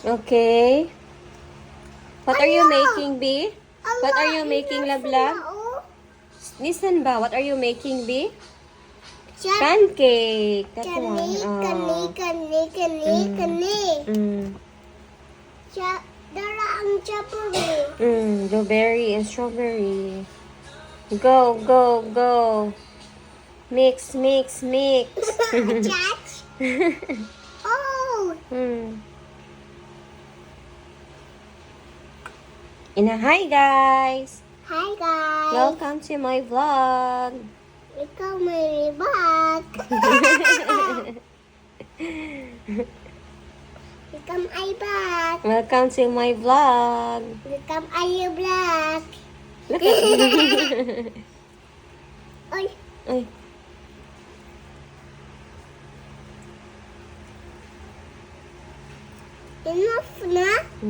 Okay. What are you making, B? What are you making, Lablab? Listen ba, what are you making, B? Pancake. That one. Oh. Mm. Blueberry and strawberry. Go, go, go. Mix, mix, mix. Oh! Hi guys. Hi guys! Welcome to my vlog. Ikaw may back! Ikaw ay back! Welcome to my vlog. Ikaw ay black! Look at Oy! Ay. Enough na?